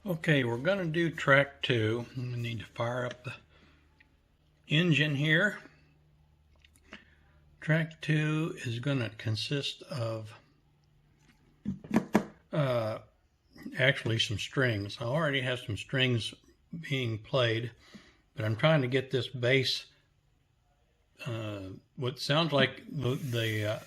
Okay, we're going to do track 2. We need to fire up the engine here. Track 2 is going to consist of actually some strings. I already have some strings being played, but I'm trying to get this bass, what sounds like the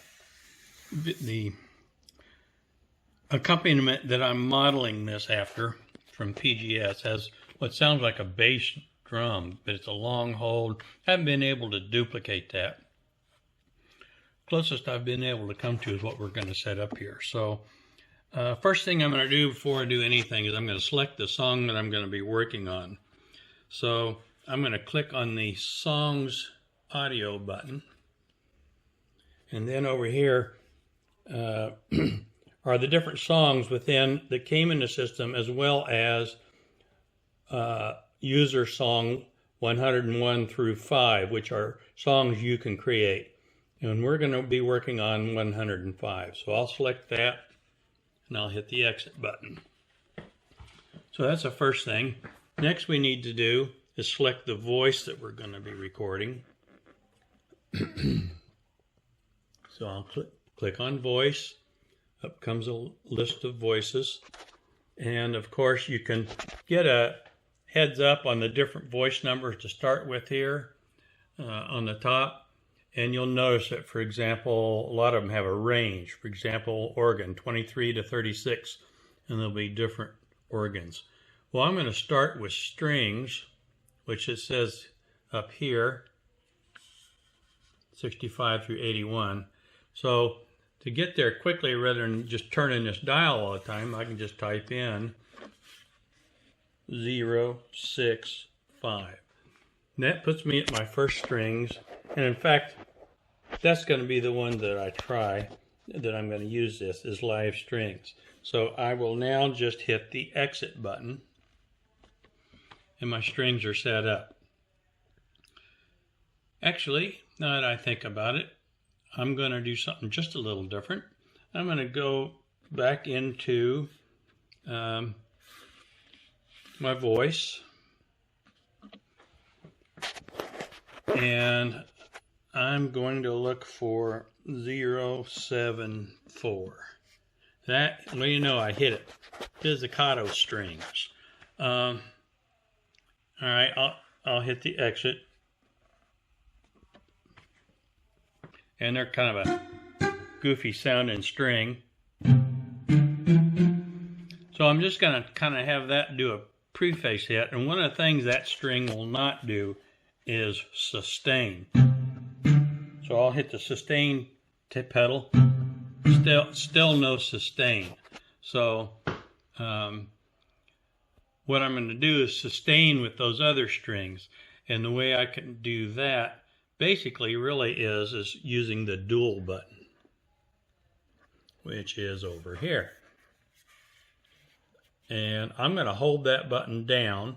accompaniment that I'm modeling this after from PGS has what sounds like a bass drum, but it's a long hold. Haven't been able to duplicate that. Closest I've been able to come to is what we're going to set up here. So first thing I'm going to do before I do anything is I'm going to select the song that I'm going to be working on. So I'm going to click on the Songs Audio button, and then over here are the different songs within that came in the system, as well as user song 101 through 5, which are songs you can create. And we're going to be working on 105. So I'll select that and I'll hit the exit button. So that's the first thing. Next we need to do is select the voice that we're going to be recording. So I'll click on voice. Up comes a list of voices, and of course you can get a heads up on the different voice numbers to start with here on the top, and you'll notice that, for example, a lot of them have a range. For example, organ 23 to 36, and there'll be different organs. Well, I'm going to start with strings, which it says up here 65 through 81. So to get there quickly, rather than just turning this dial all the time, I can just type in 0, 6, 5. And that puts me at my first strings. And in fact, that's going to be the one that I try, that I'm going to use this, is live strings. So I will now just hit the exit button, and my strings are set up. Actually, now that I think about it, I'm going to do something just a little different. I'm going to go back into my voice, and I'm going to look for 074. That, well, you know, I hit it. Pizzicato strings. All right, I'll hit the exit. And they're kind of a goofy sounding string. So I'm just going to kind of have that do a preface hit. And one of the things that string will not do is sustain. So I'll hit the sustain pedal. Still no sustain. So what I'm going to do is sustain with those other strings. And the way I can do that basically really is using the dual button, which is over here. And I'm going to hold that button down,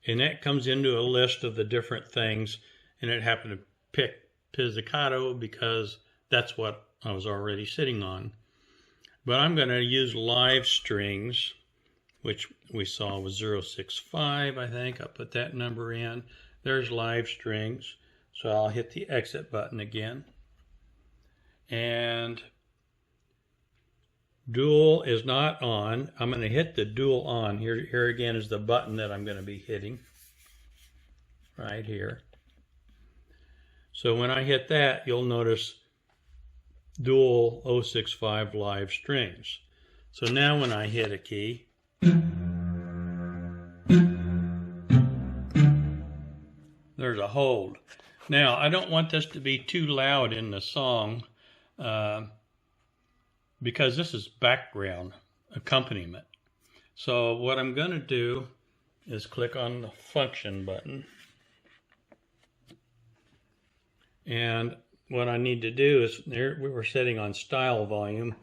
and that comes into a list of the different things, and it happened to pick pizzicato because that's what I was already sitting on. But I'm going to use live strings, which we saw was 065, I think. I'll put that number in. There's live strings, so I'll hit the exit button again. And dual is not on. I'm going to hit the dual on. Here again is the button that I'm going to be hitting, right here. So when I hit that, you'll notice dual 065 live strings. So now when I hit a key, there's a hold. Now, I don't want this to be too loud in the song because this is background accompaniment. So what I'm going to do is click on the function button. And what I need to do is, there we were setting on style volume,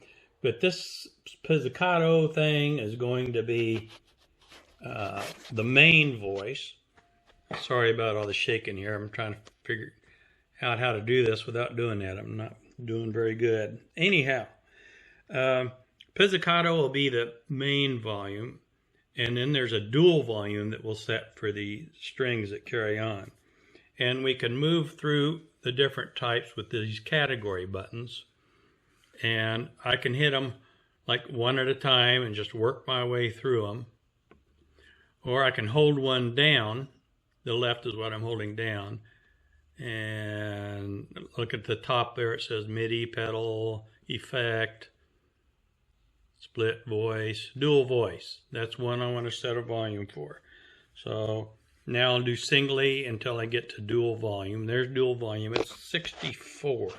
but this pizzicato thing is going to be the main voice. Sorry about all the shaking here. I'm trying to figure out how to do this without doing that. I'm not doing very good. Anyhow, pizzicato will be the main volume, And then there's a dual volume that we'll set for the strings that carry on. And we can move through the different types with these category buttons. And I can hit them like one at a time and just work my way through them. Or I can hold one down. The left is what I'm holding down. And look at the top there, it says MIDI, pedal, effect, split voice, dual voice. That's one I want to set a volume for. So now I'll do singly until I get to dual volume. There's dual volume, it's 64.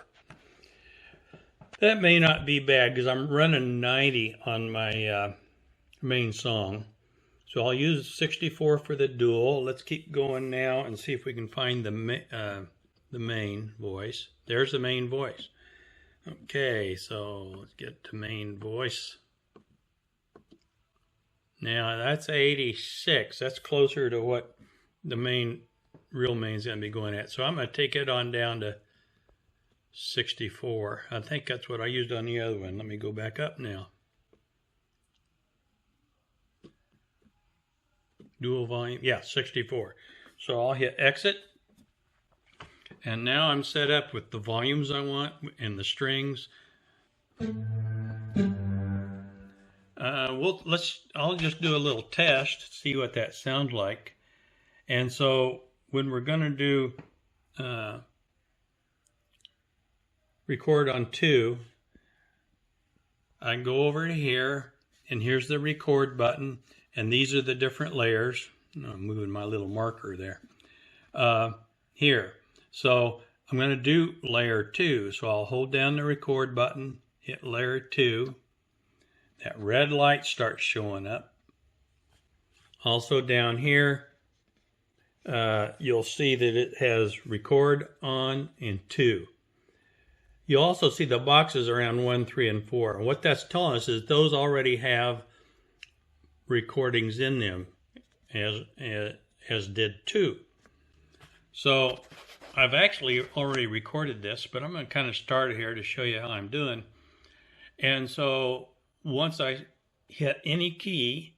That may not be bad because I'm running 90 on my main song. So I'll use 64 for the dual. Let's keep going now and see if we can find the main voice. There's the main voice. Okay, so let's get to main voice. Now that's 86. That's closer to what the real main's going to be going at. So I'm going to take it on down to 64. I think that's what I used on the other one. Let me go back up now. Dual volume, yeah, 64. So I'll hit exit. And now I'm set up with the volumes I want and the strings. I'll just do a little test, see what that sounds like. And so when we're going to do record on 2, I go over to here, and here's the record button, and these are the different layers. I'm moving my little marker there. Here. So I'm going to do layer 2. So I'll hold down the record button, hit layer 2. That red light starts showing up. Also down here, you'll see that it has record on and 2. You'll also see the boxes around 1, 3, and 4. And what that's telling us is those already have recordings in them, as did 2. So I've actually already recorded this, but I'm going to kind of start here to show you how I'm doing. And so once I hit any key,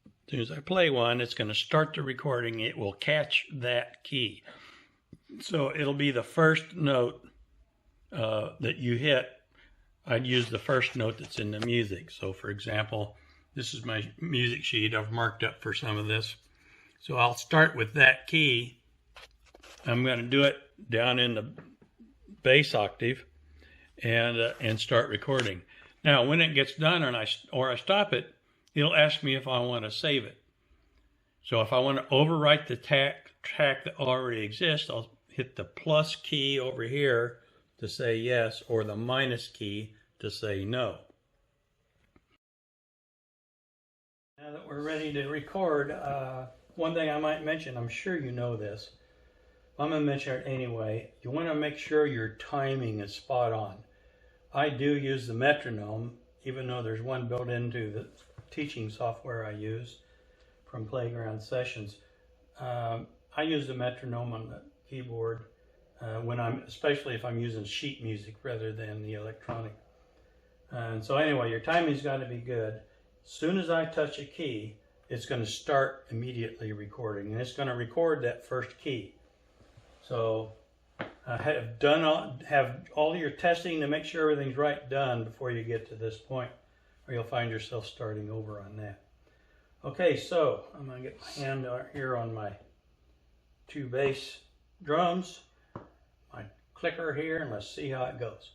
as soon as I play one, it's going to start the recording. It will catch that key. So it'll be the first note that you hit. I'd use the first note that's in the music. So for example, this is my music sheet. I've marked up for some of this. So I'll start with that key. I'm going to do it down in the bass octave and start recording. Now, when it gets done or I stop it, it'll ask me if I want to save it. So if I want to overwrite the track that already exists, I'll hit the plus key over here to say yes, or the minus key to say no. Now that we're ready to record, one thing I might mention, I'm sure you know this, I'm going to mention it anyway. You want to make sure your timing is spot on. I do use the metronome, even though there's one built into the teaching software I use from Playground Sessions. I use the metronome on the keyboard especially if I'm using sheet music rather than the electronic. And so anyway, your timing's got to be good. As soon as I touch a key, it's going to start immediately recording, and it's going to record that first key. So have all your testing to make sure everything's right done before you get to this point, or you'll find yourself starting over on that. Okay, so I'm going to get my hand here on my 2 bass drums, my clicker here, and let's see how it goes.